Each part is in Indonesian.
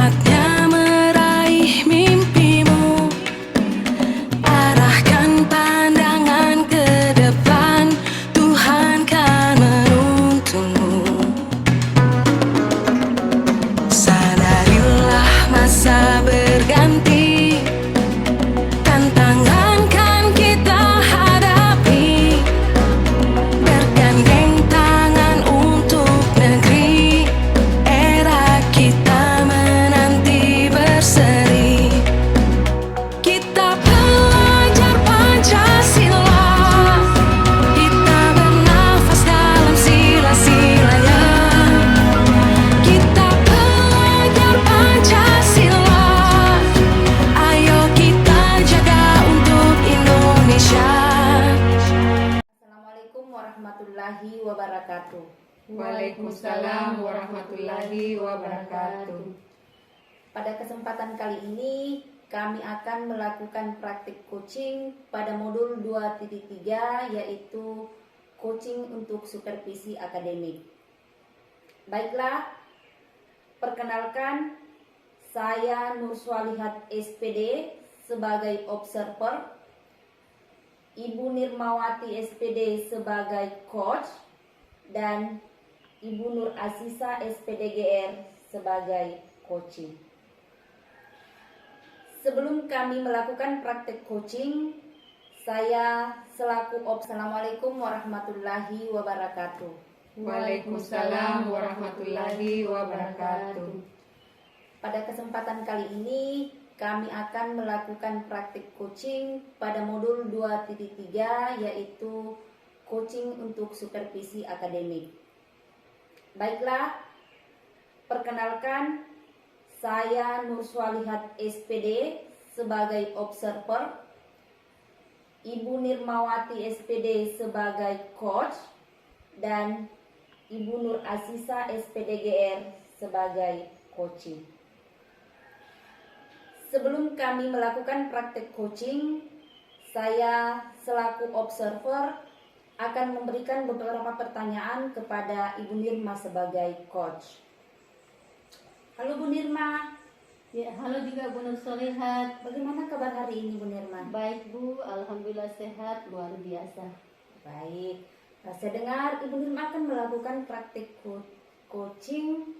Saatnya meraih mimpimu, arahkan pandangan ke depan, Tuhan kan menuntunmu. Sadarilah masa berganti, tantangan kan kita hadapi, bergandeng tangan untuk negeri, era kita menanti berseri. Kita pelajar Pancasila, kita bernafas dalam sila-silanya. Kita pelajar Pancasila, ayo kita jaga untuk Indonesia. Assalamualaikum warahmatullahi wabarakatuh. Waalaikumsalam warahmatullahi wabarakatuh. Pada kesempatan kali ini kami akan melakukan praktik coaching pada modul 2.3, yaitu coaching untuk supervisi akademik. Baiklah, perkenalkan, saya Nur Swalihat SPD sebagai observer, Ibu Nirmawati SPD sebagai coach, dan Ibu Nur Asisa SPDGR sebagai coaching. Sebelum kami melakukan praktek coaching, saya selaku Assalamualaikum warahmatullahi wabarakatuh. Waalaikumsalam warahmatullahi wabarakatuh. Pada kesempatan kali ini kami akan melakukan praktik coaching pada modul 2.3, yaitu coaching untuk supervisi akademik. Baiklah, perkenalkan, saya Nur Swalihat SPD sebagai observer, Ibu Nirmawati SPD sebagai coach, dan Ibu Nur Asisa SPDGR sebagai coaching. Sebelum kami melakukan praktek coaching, saya selaku observer akan memberikan beberapa pertanyaan kepada Ibu Nirma sebagai coach. Halo Bu Nirma. Ya, halo juga Bu Nur Swalihat. Bagaimana kabar hari ini Bu Nirma? Baik Bu, alhamdulillah sehat, luar biasa. Baik. Saya dengar Ibu Nirma akan melakukan praktik coaching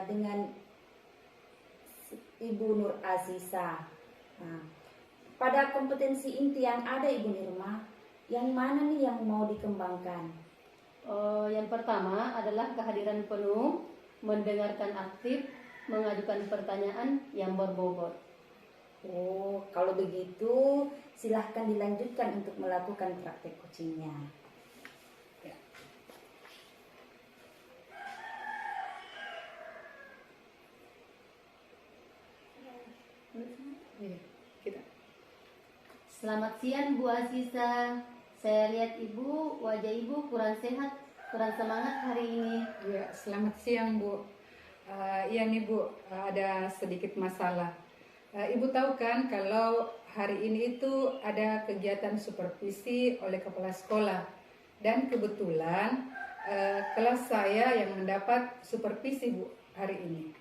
dengan Ibu Nur Asisa. Nah, pada kompetensi inti yang ada Ibu Nirma, yang mana nih yang mau dikembangkan? Yang pertama adalah kehadiran penuh, mendengarkan aktif, mengajukan pertanyaan yang berbobot. Oh, kalau begitu silahkan dilanjutkan untuk melakukan praktek coachingnya. Selamat siang Bu Asisa. Saya lihat Ibu, wajah Ibu kurang sehat, kurang semangat hari ini. Ya, selamat siang Bu. Iya nih Bu, ada sedikit masalah. Ibu tahu kan kalau hari ini itu ada kegiatan supervisi oleh kepala sekolah, dan kebetulan kelas saya yang mendapat supervisi Bu hari ini.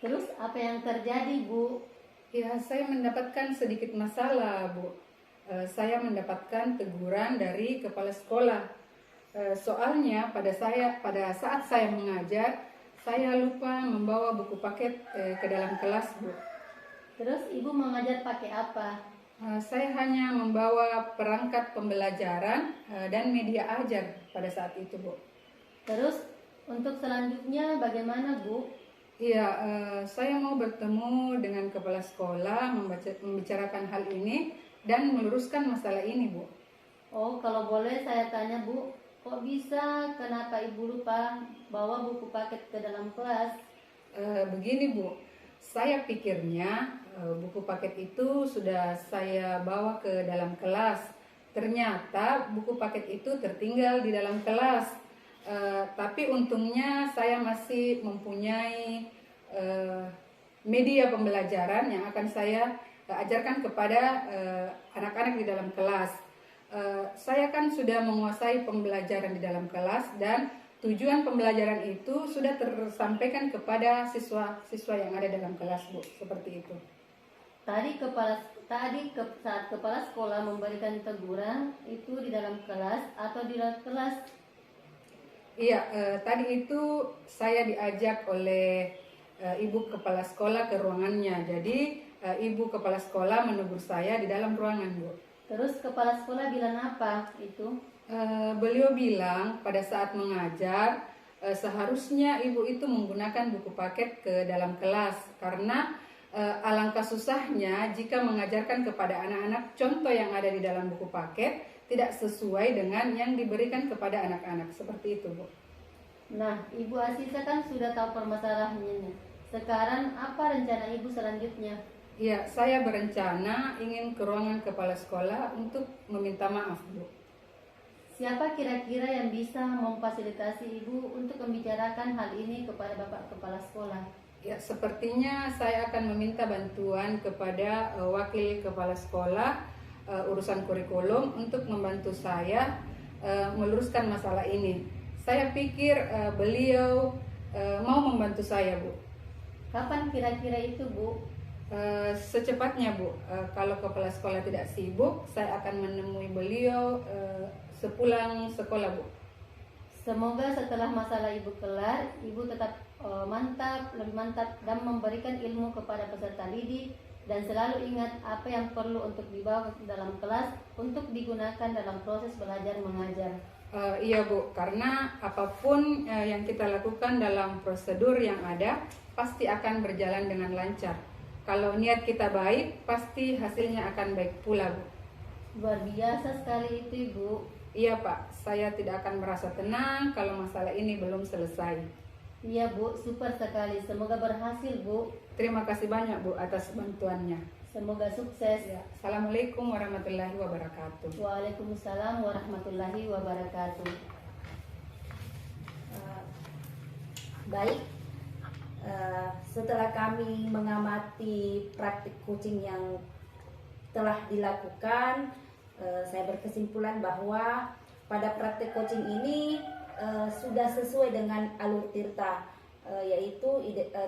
Terus apa yang terjadi Bu? Ya, saya mendapatkan sedikit masalah Bu. Saya mendapatkan teguran dari kepala sekolah. Soalnya pada saat saya mengajar, saya lupa membawa buku paket ke dalam kelas Bu. Terus Ibu mengajar pakai apa? Saya hanya membawa perangkat pembelajaran dan media ajar pada saat itu Bu. Terus untuk selanjutnya bagaimana Bu? Iya, saya mau bertemu dengan kepala sekolah, membicarakan hal ini dan meluruskan masalah ini Bu. Oh, kalau boleh saya tanya Bu, kok bisa, kenapa Ibu lupa bawa buku paket ke dalam kelas? Begini Bu, saya pikirnya buku paket itu sudah saya bawa ke dalam kelas. Ternyata buku paket itu tertinggal di dalam kelas. Tapi untungnya saya masih mempunyai media pembelajaran yang akan saya ajarkan kepada anak-anak di dalam kelas. Saya kan sudah menguasai pembelajaran di dalam kelas, dan tujuan pembelajaran itu sudah tersampaikan kepada siswa-siswa yang ada dalam kelas, Bu. Seperti itu. Saat kepala sekolah memberikan teguran itu di dalam kelas atau di luar kelas? Iya, tadi itu saya diajak oleh ibu kepala sekolah ke ruangannya. Jadi ibu kepala sekolah menegur saya di dalam ruangan, Bu. Terus kepala sekolah bilang apa itu? Beliau bilang pada saat mengajar seharusnya ibu itu menggunakan buku paket ke dalam kelas karena alangkah susahnya jika mengajarkan kepada anak-anak contoh yang ada di dalam buku paket tidak sesuai dengan yang diberikan kepada anak-anak. Seperti itu, Bu. Nah, Ibu Asisa kan sudah tahu permasalahannya. Sekarang apa rencana Ibu selanjutnya? Ya, saya berencana ingin ke ruangan kepala sekolah untuk meminta maaf, Bu. Siapa kira-kira yang bisa memfasilitasi Ibu untuk membicarakan hal ini kepada Bapak Kepala Sekolah? Ya, sepertinya saya akan meminta bantuan kepada wakil kepala sekolah urusan kurikulum untuk membantu saya meluruskan masalah ini. Saya pikir beliau mau membantu saya, Bu. Kapan kira-kira itu, Bu? Secepatnya, Bu. Kalau kepala sekolah tidak sibuk, saya akan menemui beliau sepulang sekolah, Bu. Semoga setelah masalah Ibu kelar, Ibu tetap lebih mantap dan memberikan ilmu kepada peserta didik dan selalu ingat apa yang perlu untuk dibawa ke dalam kelas untuk digunakan dalam proses belajar mengajar. Iya, Bu, karena apapun yang kita lakukan dalam prosedur yang ada pasti akan berjalan dengan lancar. Kalau niat kita baik, pasti hasilnya akan baik pula, Bu. Luar biasa sekali itu, Ibu. Iya, Pak, saya tidak akan merasa tenang kalau masalah ini belum selesai. Iya, Bu, super sekali. Semoga berhasil, Bu. Terima kasih banyak, Bu, atas bantuannya. Semoga sukses. Ya, Assalamualaikum warahmatullahi wabarakatuh. Waalaikumsalam warahmatullahi wabarakatuh. Baik, setelah kami mengamati praktik coaching yang telah dilakukan, saya berkesimpulan bahwa pada praktik coaching ini sudah sesuai dengan alur Tirta, yaitu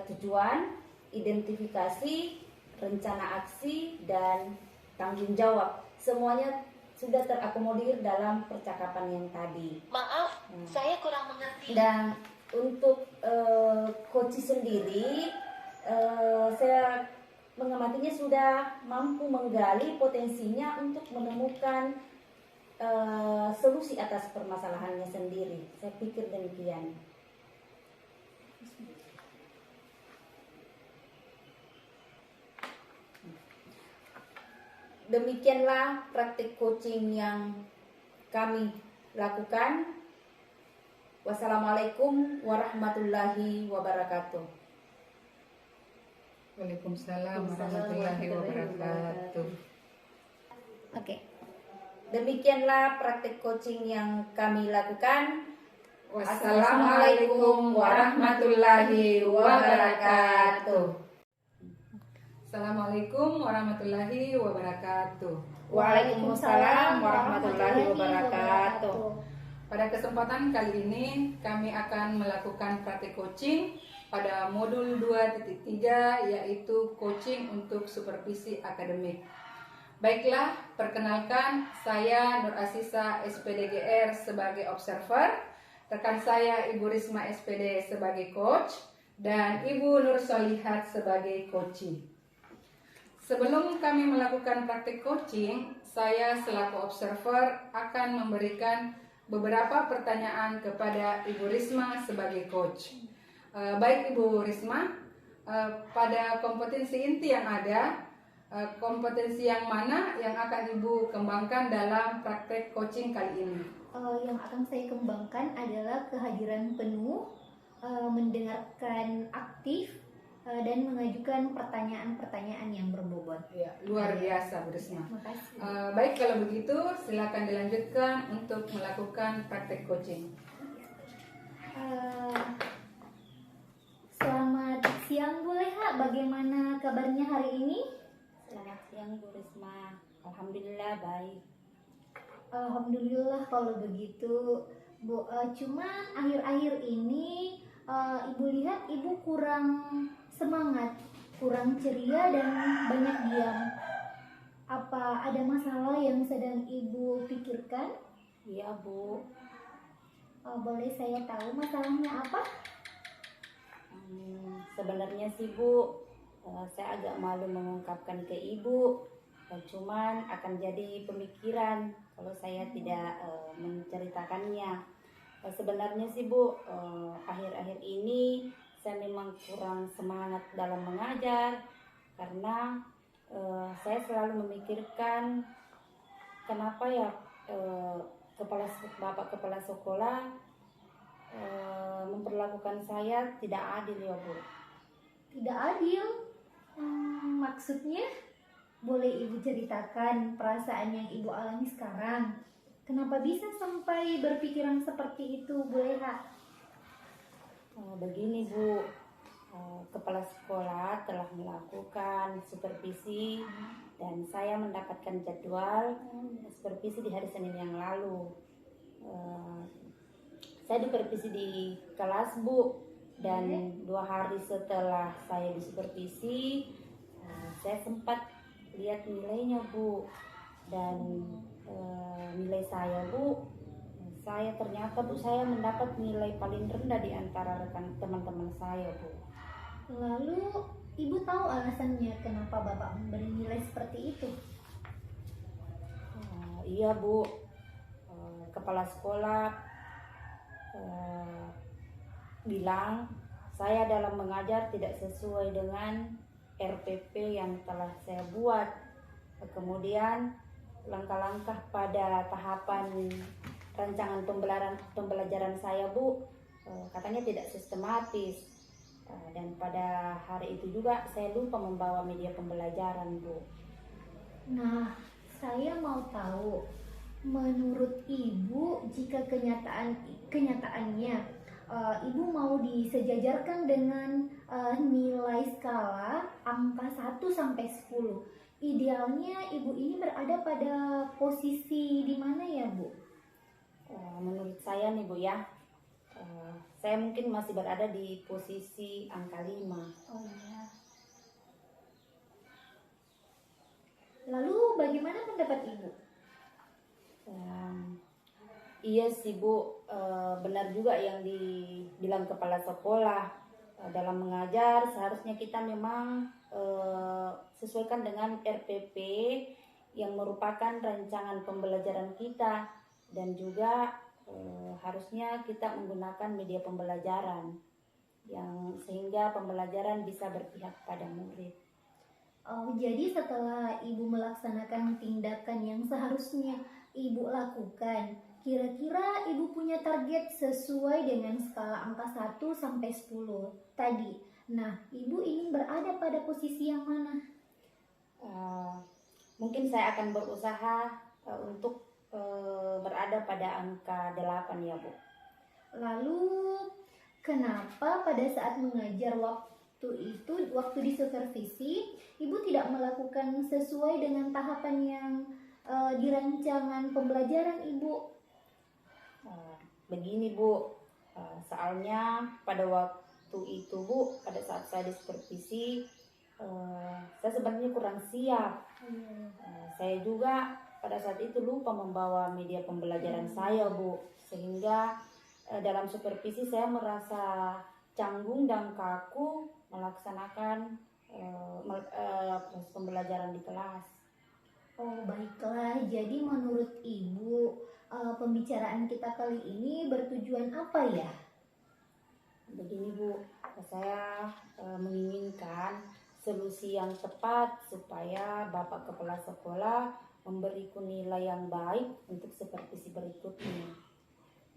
tujuan, identifikasi, rencana aksi, dan tanggung jawab. Semuanya sudah terakomodir dalam percakapan yang tadi. Maaf, saya kurang mengerti. Dan untuk coach sendiri, saya mengamatinya sudah mampu menggali potensinya untuk menemukan solusi atas permasalahannya sendiri. Saya pikir demikian. Demikianlah praktik coaching yang kami lakukan. Wassalamualaikum warahmatullahi wabarakatuh. Waalaikumsalam warahmatullahi wabarakatuh. Oke. Demikianlah praktik coaching yang kami lakukan. Wassalamualaikum warahmatullahi wabarakatuh. Assalamualaikum warahmatullahi wabarakatuh. Waalaikumsalam warahmatullahi wabarakatuh. Pada kesempatan kali ini kami akan melakukan praktik coaching pada modul 2.3 yaitu coaching untuk supervisi akademik. Baiklah, perkenalkan saya Nur Asisa SPDGR sebagai observer, rekan saya Ibu Risma SPD sebagai coach, dan Ibu Nur Solihat sebagai coachee. Sebelum kami melakukan praktik coaching, saya selaku observer akan memberikan beberapa pertanyaan kepada Ibu Risma sebagai coach. Baik Ibu Risma, pada kompetensi inti yang ada, kompetensi yang mana yang akan Ibu kembangkan dalam praktek coaching kali ini? Yang akan saya kembangkan adalah kehadiran penuh, mendengarkan aktif, dan mengajukan pertanyaan-pertanyaan yang berbobot. Ya, luar biasa Bu Risma. Terima kasih. Baik, kalau begitu silakan dilanjutkan untuk melakukan praktek coaching. Selamat siang Bu Leha, bagaimana kabarnya hari ini? Selamat siang Bu Risma. Alhamdulillah baik. Alhamdulillah kalau begitu. Bu, cuma akhir-akhir ini Ibu lihat Ibu kurang semangat, kurang ceria dan banyak diam. Apa ada masalah yang sedang Ibu pikirkan? Iya Bu. Boleh saya tahu masalahnya apa? Sebenarnya sih Bu, saya agak malu mengungkapkan ke Ibu. Cuman akan jadi pemikiran kalau saya tidak menceritakannya. Sebenarnya sih Bu, akhir-akhir ini saya memang kurang semangat dalam mengajar karena saya selalu memikirkan kenapa ya Bapak Kepala Sekolah memperlakukan saya tidak adil ya Bu. Tidak adil? Maksudnya? Boleh Ibu ceritakan perasaan yang Ibu alami sekarang? Kenapa bisa sampai berpikiran seperti itu, Bu Leha? Begini Bu, Kepala Sekolah telah melakukan supervisi dan saya mendapatkan jadwal supervisi di hari Senin yang lalu. Saya supervisi di kelas Bu, dan 2 hari setelah saya disupervisi saya sempat lihat nilainya Bu, dan nilai saya Bu, saya ternyata Bu saya mendapat nilai paling rendah di antara rekan teman-teman saya Bu. Lalu Ibu tahu alasannya kenapa Bapak memberi nilai seperti itu? Iya Bu, Kepala Sekolah bilang saya dalam mengajar tidak sesuai dengan RPP yang telah saya buat. Kemudian langkah-langkah pada tahapan rancangan pembelajaran saya Bu, katanya tidak sistematis. Dan pada hari itu juga saya lupa membawa media pembelajaran Bu. Nah, saya mau tahu, menurut Ibu jika kenyataannya Ibu mau disejajarkan dengan nilai skala angka 1 sampai 10. Idealnya Ibu ini berada pada posisi di mana ya Bu? Menurut saya nih Bu ya, saya mungkin masih berada di posisi angka 5. Oh iya. Lalu bagaimana pendapat Ibu? Iya sih Bu, benar juga yang dibilang Kepala Sekolah. Dalam mengajar seharusnya kita memang sesuaikan dengan RPP yang merupakan rancangan pembelajaran kita, dan juga harusnya kita menggunakan media pembelajaran yang sehingga pembelajaran bisa berpihak pada murid. Oh, jadi setelah Ibu melaksanakan tindakan yang seharusnya Ibu lakukan, kira-kira Ibu punya target sesuai dengan skala angka 1 sampai 10 tadi. Nah, Ibu ingin berada pada posisi yang mana? Mungkin saya akan berusaha untuk berada pada angka 8 ya Bu. Lalu, kenapa pada saat mengajar waktu di supervisi, Ibu tidak melakukan sesuai dengan tahapan yang di rancangan pembelajaran Ibu? Begini Bu, soalnya pada waktu itu Bu, pada saat saya di supervisi, saya sebenarnya kurang siap. Saya juga pada saat itu lupa membawa media pembelajaran saya Bu, sehingga dalam supervisi saya merasa canggung dan kaku melaksanakan proses pembelajaran di kelas. Oh, baiklah. Jadi menurut Ibu, pembicaraan kita kali ini bertujuan apa ya? Begini Bu, saya menginginkan solusi yang tepat supaya Bapak Kepala Sekolah memberiku nilai yang baik untuk supervisi berikutnya.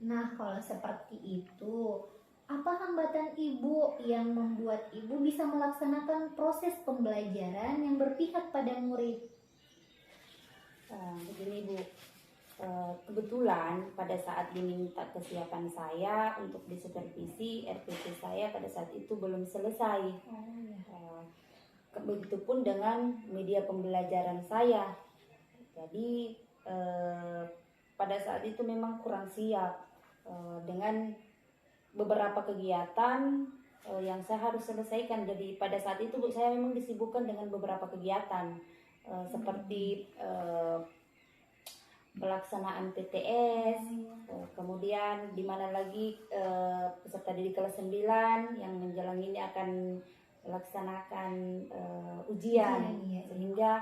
Nah, kalau seperti itu, apa hambatan Ibu yang membuat Ibu bisa melaksanakan proses pembelajaran yang berpihak pada murid? Begini Bu, kebetulan pada saat diminta kesiapan saya untuk disupervisi, RPP saya pada saat itu belum selesai. Begitupun dengan media pembelajaran saya. Jadi pada saat itu memang kurang siap. dengan beberapa kegiatan yang saya harus selesaikan. Jadi pada saat itu Bu, saya memang disibukkan dengan beberapa kegiatan seperti pelaksanaan PTS, kemudian di mana lagi peserta didik kelas 9 yang menjelang ini akan melaksanakan ujian, Iya. sehingga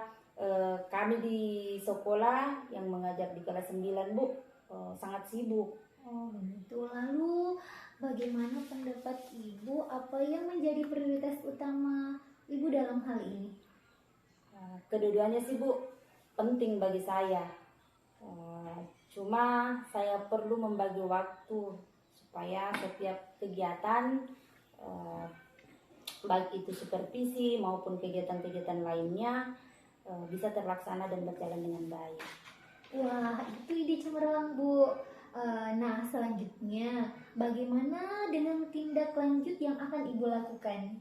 kami di sekolah yang mengajar di kelas 9 Bu sangat sibuk. Oh begitu. Lalu bagaimana pendapat Ibu? Apa yang menjadi prioritas utama Ibu dalam hal ini? Kedua-duanya sih Bu penting bagi saya. Cuma saya perlu membagi waktu supaya setiap kegiatan baik itu supervisi maupun kegiatan-kegiatan lainnya bisa terlaksana dan berjalan dengan baik. Wah, itu ide cemerlang, Bu. Nah, selanjutnya, bagaimana dengan tindak lanjut yang akan Ibu lakukan?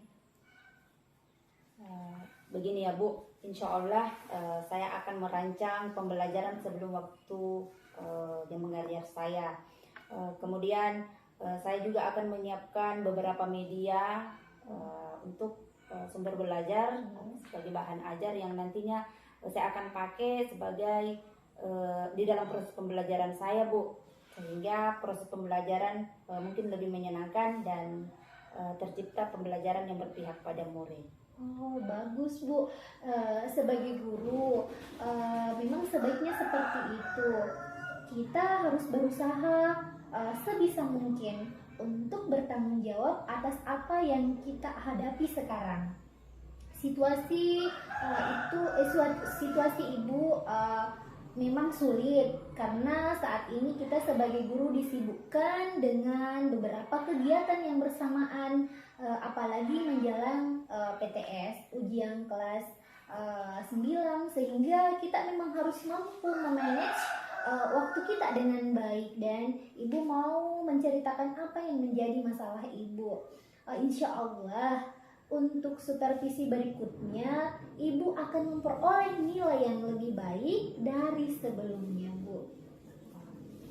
Begini ya Bu, insya Allah saya akan merancang pembelajaran sebelum waktu yang mengajar saya. Kemudian saya juga akan menyiapkan beberapa media untuk sumber belajar sebagai bahan ajar yang nantinya saya akan pakai sebagai di dalam proses pembelajaran saya Bu, sehingga proses pembelajaran mungkin lebih menyenangkan dan tercipta pembelajaran yang berpihak pada murid. Oh, bagus, Bu. Sebagai guru, memang sebaiknya seperti itu. Kita harus berusaha sebisa mungkin untuk bertanggung jawab atas apa yang kita hadapi sekarang. Situasi situasi Ibu memang sulit karena saat ini kita sebagai guru disibukkan dengan beberapa kegiatan yang bersamaan, apalagi menjelang PTS, ujian kelas 9, sehingga kita memang harus mampu memanage waktu kita dengan baik. Dan Ibu mau menceritakan apa yang menjadi masalah Ibu. Insya Allah untuk supervisi berikutnya Ibu akan memperoleh nilai yang lebih baik dari sebelumnya, Bu.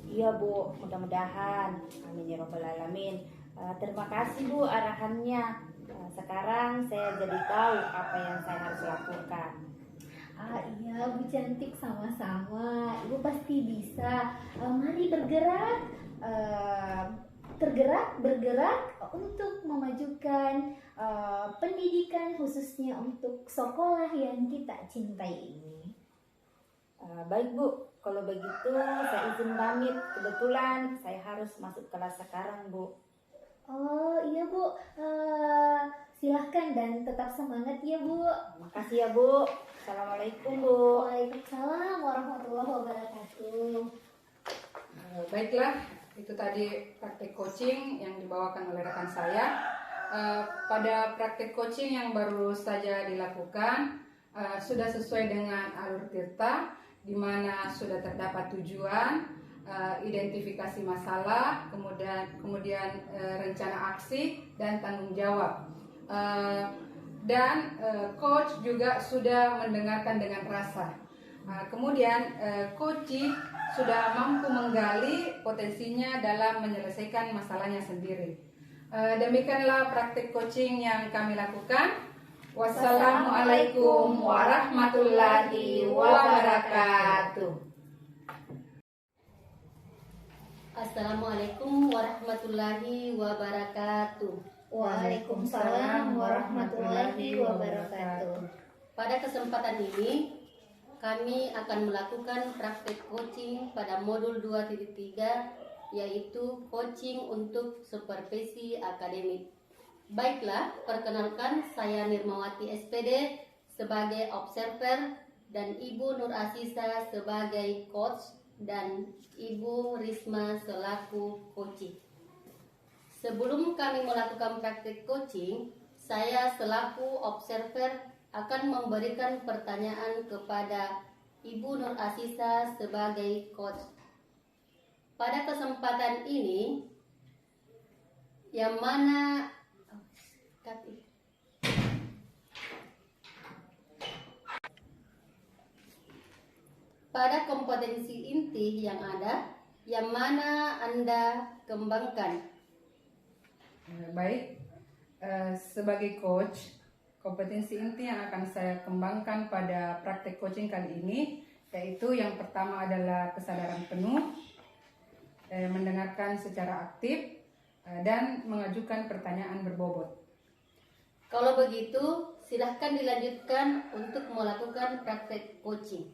Iya Bu, mudah-mudahan. Amin ya Rabbal Alamin. Terima kasih Bu arahannya. Sekarang saya jadi tahu apa yang saya harus lakukan. Iya Bu cantik, sama-sama. Ibu pasti bisa. Mari bergerak untuk memajukan pendidikan khususnya untuk sekolah yang kita cintai ini. Baik Bu, kalau begitu saya izin pamit. Kebetulan saya harus masuk kelas sekarang Bu. Oh iya Bu, silahkan dan tetap semangat ya Bu. Makasih ya Bu. Assalamualaikum Bu. Waalaikumsalam warahmatullahi wabarakatuh. Baiklah, itu tadi praktik coaching yang dibawakan oleh rekan saya. Pada praktik coaching yang baru saja dilakukan sudah sesuai dengan alur Tirta, di mana sudah terdapat tujuan, identifikasi masalah, kemudian rencana aksi dan tanggung jawab. Dan coach juga sudah mendengarkan dengan rasa. Kemudian coaching sudah mampu menggali potensinya dalam menyelesaikan masalahnya sendiri. Demikianlah praktik coaching yang kami lakukan. Wassalamualaikum warahmatullahi wabarakatuh. Assalamualaikum warahmatullahi wabarakatuh. Waalaikumsalam warahmatullahi wabarakatuh. Pada kesempatan ini kami akan melakukan praktik coaching pada modul 2.3, yaitu coaching untuk supervisi akademik. Baiklah, perkenalkan saya Nirmawati SPD sebagai observer dan Ibu Nur Asisa sebagai coach dan Ibu Risma selaku coaching. Sebelum kami melakukan praktik coaching, saya selaku observer akan memberikan pertanyaan kepada Ibu Nur Asisa sebagai coach. Pada kesempatan ini, yang mana pada kompetensi inti yang ada, yang mana Anda kembangkan? Baik, sebagai coach, kompetensi inti yang akan saya kembangkan pada praktek coaching kali ini yaitu yang pertama adalah kesadaran penuh, mendengarkan secara aktif, dan mengajukan pertanyaan berbobot. Kalau begitu, silahkan dilanjutkan untuk melakukan praktek coaching.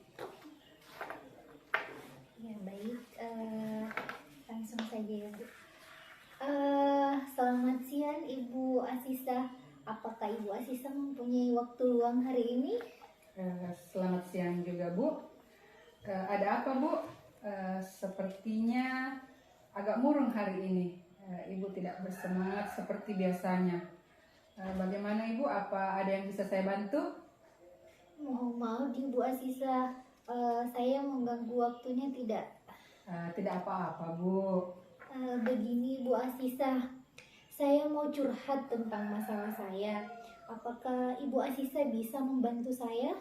Ya baik, langsung saja ya Bu. Selamat siang Ibu Asisa. Apakah Ibu Asisa mempunyai waktu luang hari ini? Selamat siang juga Bu. Ada apa Bu? Sepertinya agak murung hari ini. Ibu tidak bersemangat seperti biasanya. Bagaimana Ibu? Apa ada yang bisa saya bantu? Mohon maaf Ibu Asisa, saya mengganggu waktunya tidak. Tidak apa-apa Bu. Begini Bu Asisa, saya mau curhat tentang masalah saya. Apakah Ibu Asisa bisa membantu saya?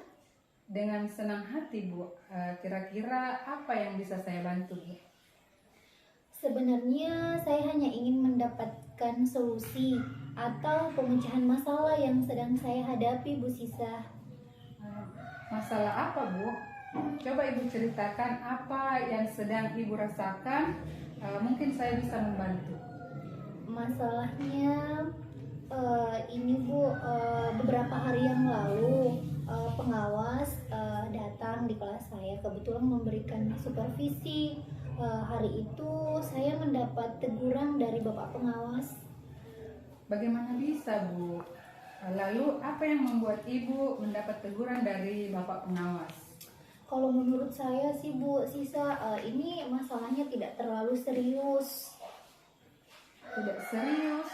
Dengan senang hati Bu. Kira-kira apa yang bisa saya bantu Bu? Sebenarnya saya hanya ingin mendapatkan solusi atau pemecahan masalah yang sedang saya hadapi Bu Sisa. Masalah apa Bu? Coba Ibu ceritakan apa yang sedang Ibu rasakan. Mungkin saya bisa membantu. Masalahnya ini Bu, beberapa hari yang lalu pengawas datang di kelas saya, kebetulan memberikan supervisi. Hari itu saya mendapat teguran dari Bapak pengawas. Bagaimana bisa Bu? Lalu apa yang membuat Ibu mendapat teguran dari Bapak pengawas? Kalau menurut saya sih Bu Sisa, ini masalahnya tidak terlalu serius. Tidak serius?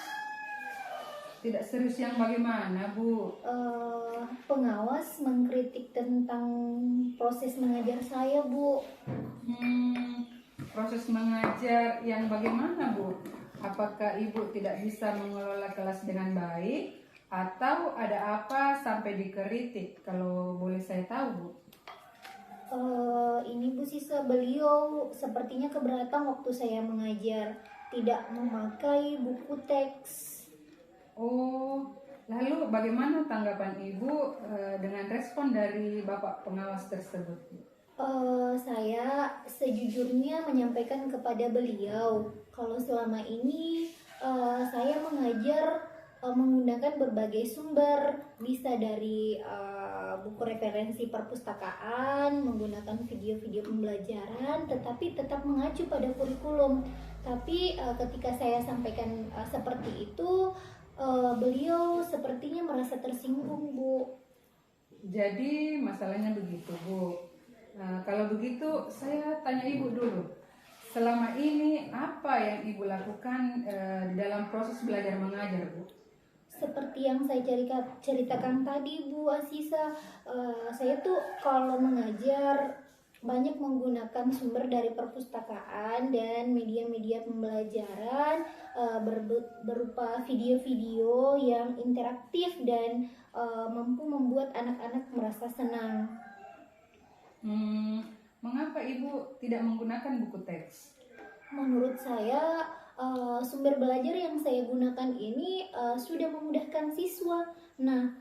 Tidak serius yang bagaimana Bu? Pengawas mengkritik tentang proses mengajar saya Bu. Proses mengajar yang bagaimana Bu? Apakah Ibu tidak bisa mengelola kelas dengan baik? Atau ada apa sampai dikritik? Kalau boleh saya tahu Bu. Ini Bu Sisa, beliau sepertinya keberatan waktu saya mengajar, tidak memakai buku teks. Oh, lalu bagaimana tanggapan Ibu dengan respon dari Bapak pengawas tersebut? Saya sejujurnya menyampaikan kepada beliau kalau selama ini saya mengajar menggunakan berbagai sumber, bisa dari buku referensi perpustakaan, menggunakan video-video pembelajaran, tetapi tetap mengacu pada kurikulum. Tapi ketika saya sampaikan seperti itu, beliau sepertinya merasa tersinggung Bu. Jadi masalahnya begitu Bu. Kalau begitu saya tanya Ibu dulu. Selama ini apa yang Ibu lakukan di dalam proses belajar mengajar Bu? Seperti yang saya ceritakan tadi Bu Asisa, saya tuh kalau mengajar banyak menggunakan sumber dari perpustakaan dan media-media pembelajaran berupa video-video yang interaktif dan mampu membuat anak-anak merasa senang. Mengapa Ibu tidak menggunakan buku teks? Menurut saya sumber belajar yang saya gunakan ini sudah memudahkan siswa. Nah,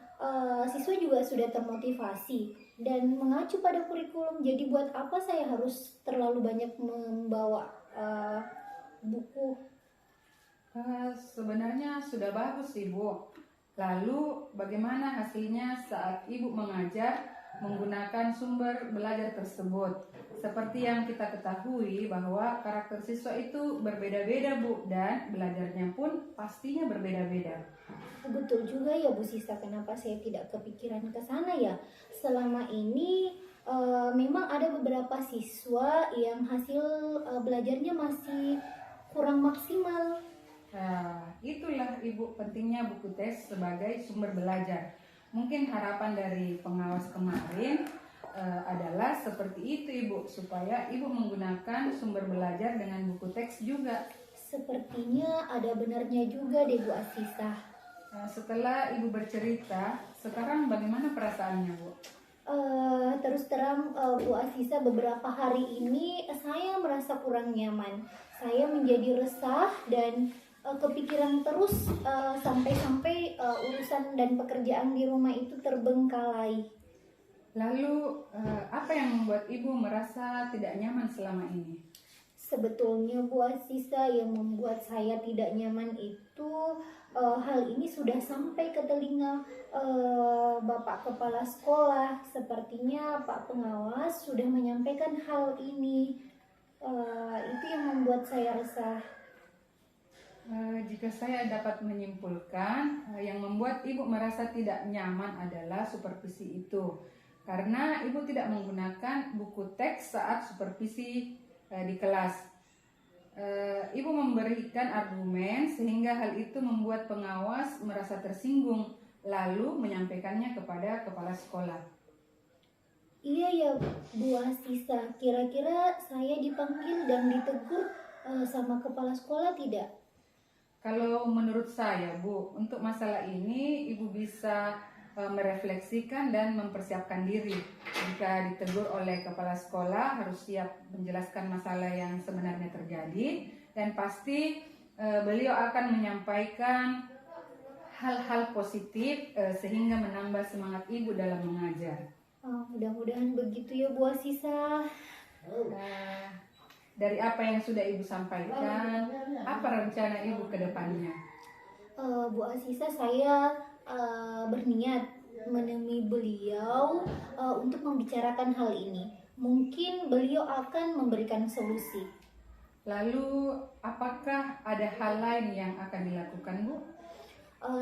siswa juga sudah termotivasi dan mengacu pada kurikulum. Jadi buat apa saya harus terlalu banyak membawa buku? Sebenarnya sudah bagus Ibu. Lalu bagaimana hasilnya saat Ibu mengajar menggunakan sumber belajar tersebut? Seperti yang kita ketahui bahwa karakter siswa itu berbeda-beda Bu, dan belajarnya pun pastinya berbeda-beda. Betul juga ya Bu Sisa, kenapa saya tidak kepikiran ke sana ya? Selama ini memang ada beberapa siswa yang hasil belajarnya masih kurang maksimal. Nah, itulah Ibu pentingnya buku teks sebagai sumber belajar. Mungkin harapan dari pengawas kemarin adalah seperti itu Ibu, supaya Ibu menggunakan sumber belajar dengan buku teks juga. Sepertinya ada benarnya juga deh Bu Asisa. Setelah Ibu bercerita, sekarang bagaimana perasaannya Bu? Terus terang Bu Asisa, beberapa hari ini saya merasa kurang nyaman. Saya menjadi resah dan kepikiran terus sampai-sampai urusan dan pekerjaan di rumah itu terbengkalai. Lalu apa yang membuat ibu merasa tidak nyaman selama ini? Sebetulnya Bu Asisa, yang membuat saya tidak nyaman itu hal ini sudah sampai ke telinga Bapak Kepala Sekolah. Sepertinya Pak Pengawas sudah menyampaikan hal ini. Itu yang membuat saya resah. Jika saya dapat menyimpulkan, yang membuat ibu merasa tidak nyaman adalah supervisi itu. Karena ibu tidak menggunakan buku teks saat supervisi di kelas. Ibu memberikan argumen sehingga hal itu membuat pengawas merasa tersinggung, lalu menyampaikannya kepada kepala sekolah. Iya ya Bu Asisa, kira-kira saya dipanggil dan ditegur sama kepala sekolah tidak? Kalau menurut saya, Bu, untuk masalah ini ibu bisa merefleksikan dan mempersiapkan diri. Jika ditegur oleh kepala sekolah, harus siap menjelaskan masalah yang sebenarnya terjadi, dan pasti beliau akan menyampaikan hal-hal positif sehingga menambah semangat ibu dalam mengajar. Mudah-mudahan begitu ya Bu Asisa. Dari apa yang sudah ibu sampaikan, apa rencana ibu ke depannya? Bu Asisa, saya berniat menemui beliau untuk membicarakan hal ini. Mungkin beliau akan memberikan solusi. Lalu, apakah ada hal lain yang akan dilakukan, Bu?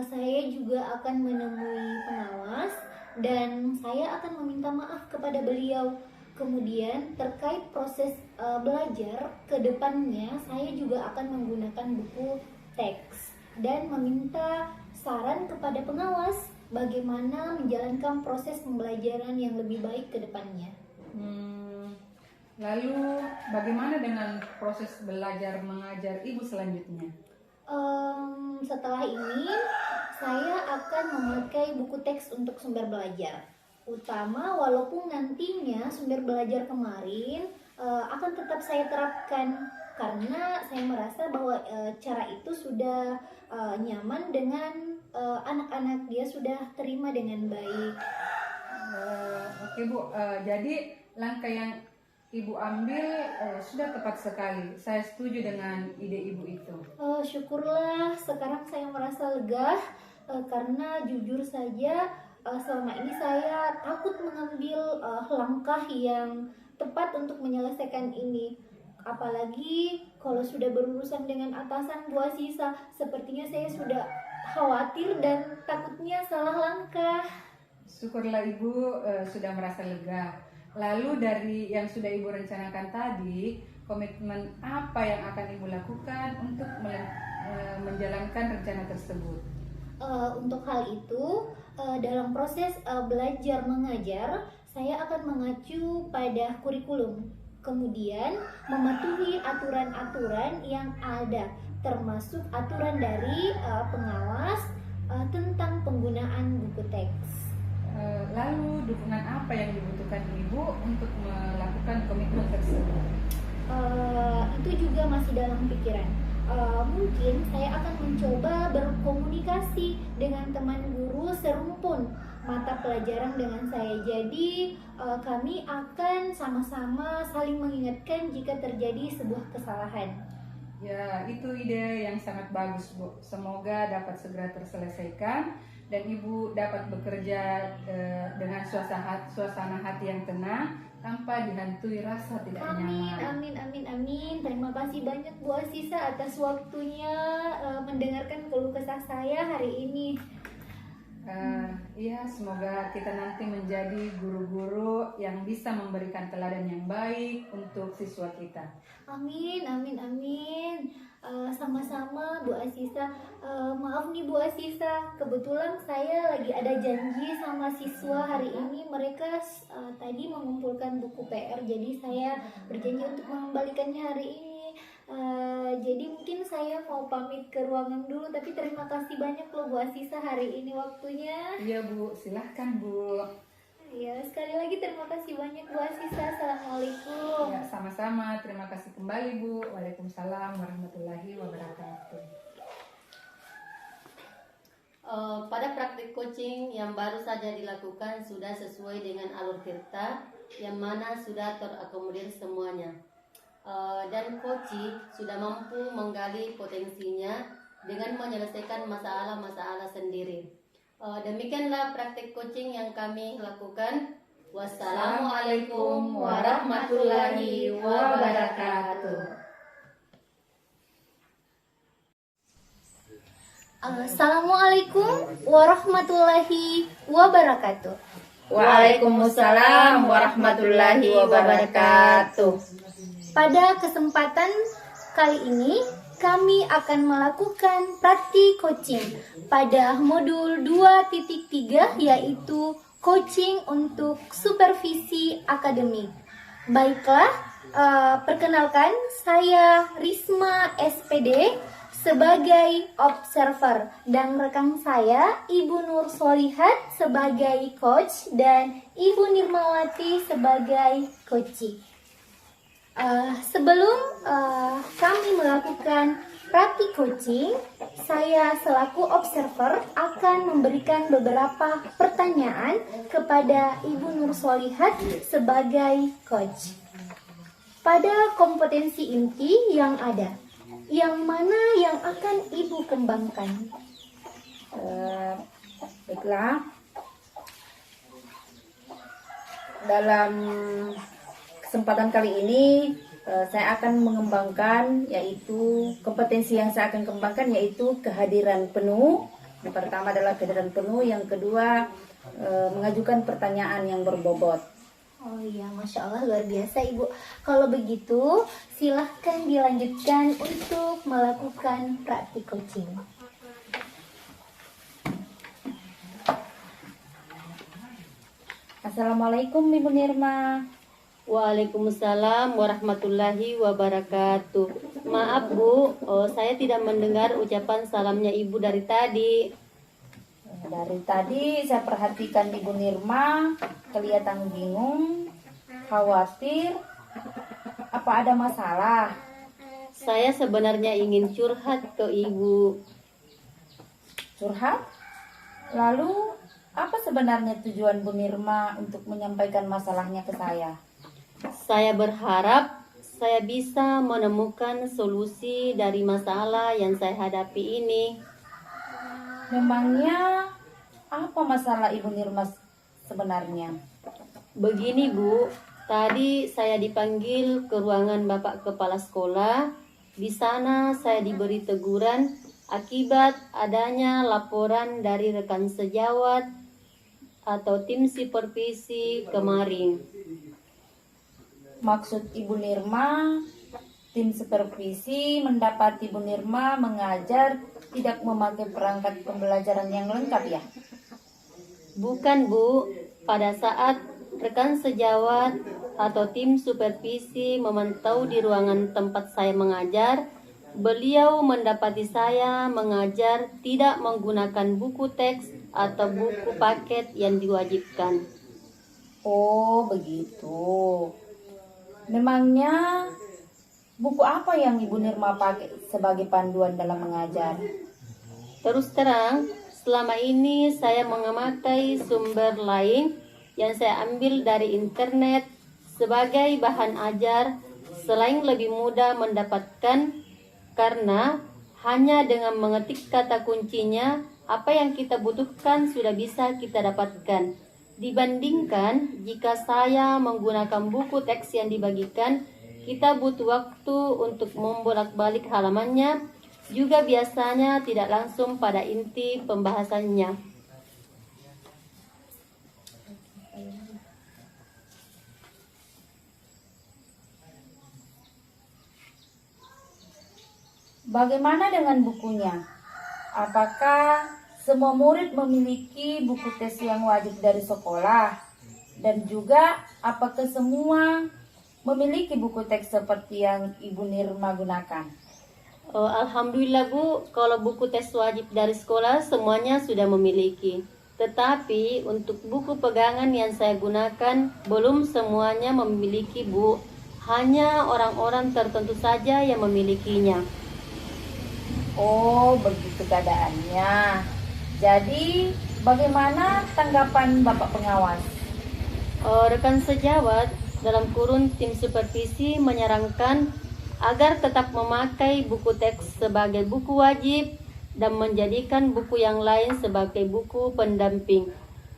Saya juga akan menemui pengawas dan saya akan meminta maaf kepada beliau. Kemudian terkait proses belajar ke depannya, saya juga akan menggunakan buku teks dan meminta saran kepada pengawas bagaimana menjalankan proses pembelajaran yang lebih baik ke depannya. Lalu bagaimana dengan proses belajar mengajar ibu selanjutnya? Setelah ini saya akan memakai buku teks untuk sumber belajar utama, walaupun nantinya sumber belajar kemarin akan tetap saya terapkan karena saya merasa bahwa cara itu sudah nyaman dengan anak-anak, dia sudah terima dengan baik. Oke Bu, jadi langkah yang ibu ambil sudah tepat sekali. Saya setuju dengan ide ibu itu. Syukurlah, sekarang saya merasa lega karena jujur saja selama ini saya takut mengambil langkah yang tepat untuk menyelesaikan ini. Apalagi kalau sudah berurusan dengan atasan Bu Asisa, sepertinya saya sudah khawatir dan takutnya salah langkah. Syukurlah ibu sudah merasa lega. Lalu dari yang sudah ibu rencanakan tadi, komitmen apa yang akan ibu lakukan untuk menjalankan rencana tersebut? Untuk hal itu, dalam proses belajar mengajar, saya akan mengacu pada kurikulum. Kemudian mematuhi aturan-aturan yang ada, termasuk aturan dari pengawas tentang penggunaan buku teks. Lalu dukungan apa yang dibutuhkan ibu untuk melakukan komitmen tersebut? Itu juga masih dalam pikiran. Mungkin saya akan mencoba berkomunikasi dengan teman guru serumpun mata pelajaran dengan saya. Jadi kami akan sama-sama saling mengingatkan jika terjadi sebuah kesalahan. Ya, itu ide yang sangat bagus, Bu. Semoga dapat segera terselesaikan dan ibu dapat bekerja dengan suasana hati yang tenang tanpa dihantui rasa tidak nyaman. Amin. Terima kasih banyak Bu Asisa atas waktunya mendengarkan keluh kesah saya hari ini. Iya, semoga kita nanti menjadi guru-guru yang bisa memberikan teladan yang baik untuk siswa kita. Amin. Sama-sama Bu Asisa. Maaf nih Bu Asisa, kebetulan saya lagi ada janji sama siswa hari ini. Mereka tadi mengumpulkan buku PR, jadi saya berjanji untuk mengembalikannya hari ini. Jadi mungkin saya mau pamit ke ruangan dulu, tapi terima kasih banyak loh Bu Asisa hari ini waktunya. Iya Bu, silahkan Bu. Ya, sekali lagi terima kasih banyak Bu Asisa. Assalamualaikum. Ya, sama-sama. Terima kasih kembali Bu. Waalaikumsalam warahmatullahi wabarakatuh. Pada praktik coaching yang baru saja dilakukan sudah sesuai dengan alur Tirta yang mana sudah terakomodir semuanya. Dan coaching sudah mampu menggali potensinya dengan menyelesaikan masalah-masalah sendiri. Demikianlah praktik coaching yang kami lakukan. Wassalamualaikum warahmatullahi wabarakatuh. Assalamualaikum warahmatullahi wabarakatuh. Waalaikumsalam warahmatullahi wabarakatuh. Pada kesempatan kali ini kami akan melakukan praktik coaching pada modul 2.3 yaitu coaching untuk supervisi akademik. Baiklah, perkenalkan saya Risma SPD sebagai observer dan rekan saya Ibu Nur Solihat sebagai coach dan Ibu Nirmawati sebagai coaching. Sebelum kami melakukan praktik coaching, saya selaku observer akan memberikan beberapa pertanyaan kepada Ibu Nur Solihat sebagai coach. Pada kompetensi inti yang ada, yang mana yang akan Ibu kembangkan? Baiklah, dalam kesempatan kali ini saya akan mengembangkan yaitu kompetensi yang saya akan kembangkan yaitu kehadiran penuh. Yang pertama adalah kehadiran penuh, yang kedua mengajukan pertanyaan yang berbobot. Oh iya, Masya Allah, luar biasa Ibu. Kalau begitu, silahkan dilanjutkan untuk melakukan praktik coaching. Assalamualaikum Ibu Nirma. Waalaikumsalam warahmatullahi wabarakatuh. Maaf Bu, saya tidak mendengar ucapan salamnya Ibu dari tadi. Dari tadi saya perhatikan Ibu Nirma kelihatan bingung, khawatir. Apa ada masalah? Saya sebenarnya ingin curhat ke Ibu. Curhat? Lalu apa sebenarnya tujuan Bu Nirma untuk menyampaikan masalahnya ke saya? Saya berharap saya bisa menemukan solusi dari masalah yang saya hadapi ini. Memangnya apa masalah Ibu Nirma sebenarnya? Begini Bu, tadi saya dipanggil ke ruangan Bapak Kepala Sekolah. Di sana saya diberi teguran akibat adanya laporan dari rekan sejawat atau tim supervisi kemarin. Maksud Ibu Nirma, tim supervisi mendapati Ibu Nirma mengajar tidak memakai perangkat pembelajaran yang lengkap ya? Bukan Bu, pada saat rekan sejawat atau tim supervisi memantau di ruangan tempat saya mengajar, beliau mendapati saya mengajar tidak menggunakan buku teks atau buku paket yang diwajibkan. Oh begitu. Memangnya buku apa yang Ibu Nirma pakai sebagai panduan dalam mengajar? Terus terang, selama ini saya mengamati sumber lain yang saya ambil dari internet sebagai bahan ajar selain lebih mudah mendapatkan karena hanya dengan mengetik kata kuncinya apa yang kita butuhkan sudah bisa kita dapatkan. Dibandingkan jika saya menggunakan buku teks yang dibagikan, kita butuh waktu untuk membolak-balik halamannya, juga biasanya tidak langsung pada inti pembahasannya. Bagaimana dengan bukunya? Apakah semua murid memiliki buku tes yang wajib dari sekolah? Dan juga apakah semua memiliki buku teks seperti yang Ibu Nirma gunakan? Alhamdulillah Bu, kalau buku tes wajib dari sekolah semuanya sudah memiliki. Tetapi untuk buku pegangan yang saya gunakan belum semuanya memiliki, Bu. Hanya orang-orang tertentu saja yang memilikinya. Oh, begitu keadaannya. Jadi, bagaimana tanggapan Bapak pengawas? Rekan sejawat dalam kurun tim supervisi menyarankan agar tetap memakai buku teks sebagai buku wajib dan menjadikan buku yang lain sebagai buku pendamping.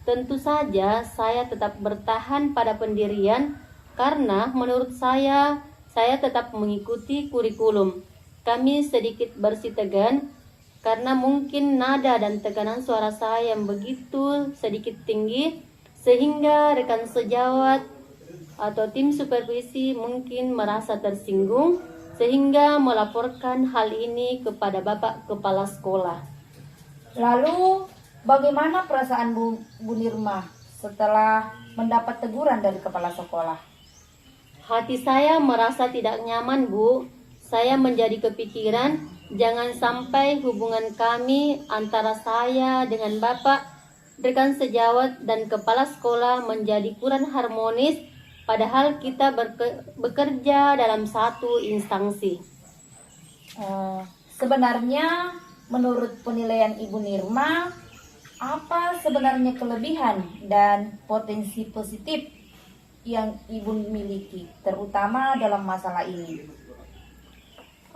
Tentu saja saya tetap bertahan pada pendirian karena menurut saya tetap mengikuti kurikulum. Kami sedikit bersitegan karena mungkin nada dan tekanan suara saya yang begitu sedikit tinggi sehingga rekan sejawat atau tim supervisi mungkin merasa tersinggung sehingga melaporkan hal ini kepada Bapak Kepala Sekolah. Lalu, bagaimana perasaan Bu Nirma setelah mendapat teguran dari Kepala Sekolah? Hati saya merasa tidak nyaman, Bu. Saya menjadi kepikiran jangan sampai hubungan kami antara saya dengan Bapak, rekan sejawat dan kepala sekolah menjadi kurang harmonis padahal kita bekerja dalam satu instansi. Sebenarnya menurut penilaian Ibu Nirma, apa sebenarnya kelebihan dan potensi positif yang Ibu miliki, terutama dalam masalah ini?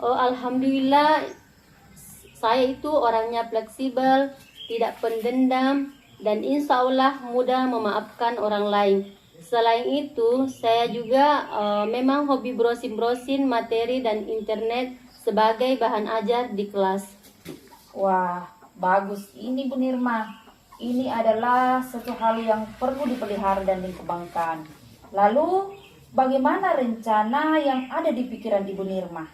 Alhamdulillah, saya itu orangnya fleksibel, tidak pendendam, dan insya Allah mudah memaafkan orang lain. Selain itu, saya juga memang hobi browsing materi dan internet sebagai bahan ajar di kelas. Wah, bagus ini Bu Nirma. Ini adalah satu hal yang perlu dipelihara dan dikembangkan. Lalu, bagaimana rencana yang ada di pikiran Ibu Nirma?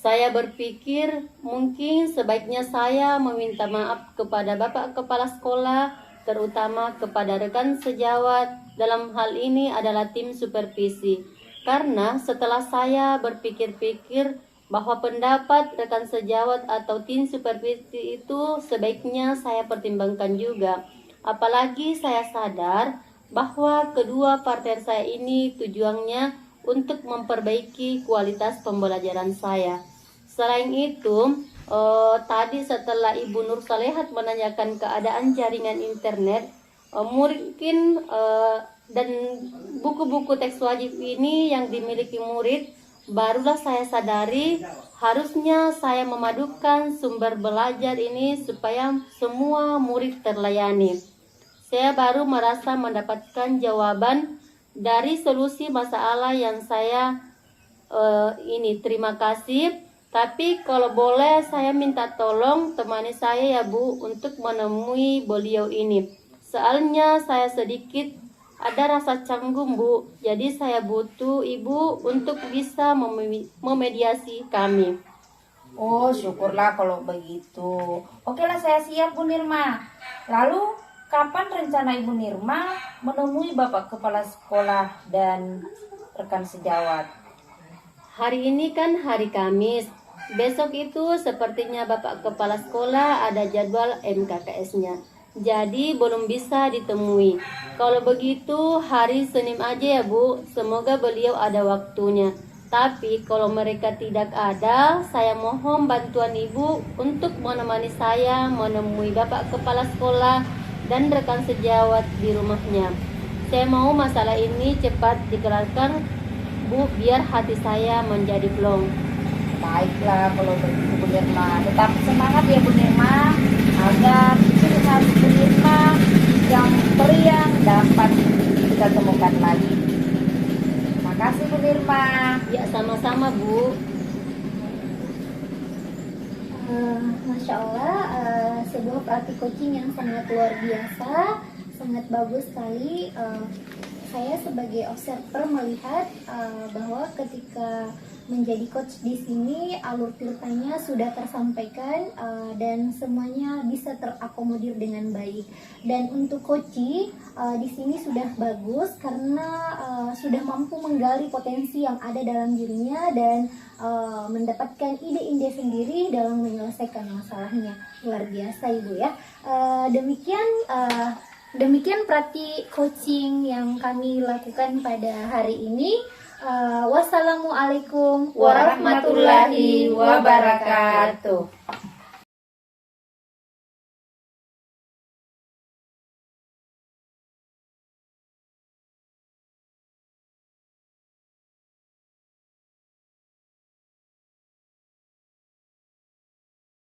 Saya berpikir mungkin sebaiknya saya meminta maaf kepada Bapak Kepala Sekolah, terutama kepada rekan sejawat, dalam hal ini adalah tim supervisi. Karena setelah saya berpikir-pikir bahwa pendapat rekan sejawat atau tim supervisi itu sebaiknya saya pertimbangkan juga. Apalagi saya sadar bahwa kedua partner saya ini tujuannya untuk memperbaiki kualitas pembelajaran saya. Selain itu, tadi setelah Ibu Nur Salehat menanyakan keadaan jaringan internet, mungkin dan buku-buku teks wajib ini yang dimiliki murid, barulah saya sadari harusnya saya memadukan sumber belajar ini supaya semua murid terlayani. Saya baru merasa mendapatkan jawaban dari solusi masalah yang saya ini. Terima kasih. Tapi kalau boleh saya minta tolong temani saya ya Bu untuk menemui beliau ini. Soalnya saya sedikit ada rasa canggung Bu. Jadi saya butuh Ibu untuk bisa memediasi kami. Oh, syukurlah kalau begitu. Oke lah, saya siap Bu Nirma. Lalu, kapan rencana Ibu Nirma menemui Bapak Kepala Sekolah dan rekan sejawat? Hari ini kan hari Kamis. Besok itu sepertinya Bapak Kepala Sekolah ada jadwal MKKS-nya. Jadi belum bisa ditemui. Kalau begitu hari Senin aja ya Bu. Semoga beliau ada waktunya. Tapi kalau mereka tidak ada, saya mohon bantuan Ibu untuk menemani saya menemui Bapak Kepala Sekolah dan rekan sejawat di rumahnya. Saya mau masalah ini cepat dikelarkan Bu, biar hati saya menjadi plong. Baiklah kalau begitu Bu Nirma. Tetap semangat ya Bu Nirma, agar ciri khas Bu Nirma yang periang dapat kita temukan lagi. Terima kasih Bu Nirma. Ya, sama-sama Bu. Masya Allah, sebuah praktik coaching yang sangat luar biasa, sangat bagus sekali. Saya sebagai observer melihat bahwa ketika menjadi coach di sini alur ceritanya sudah tersampaikan dan semuanya bisa terakomodir dengan baik. Dan untuk coaching di sini sudah bagus karena sudah mampu menggali potensi yang ada dalam dirinya dan mendapatkan ide-ide sendiri dalam menyelesaikan masalahnya. Luar biasa Ibu ya. Demikian praktik coaching yang kami lakukan pada hari ini. Wassalamualaikum Warahmatullahi wabarakatuh.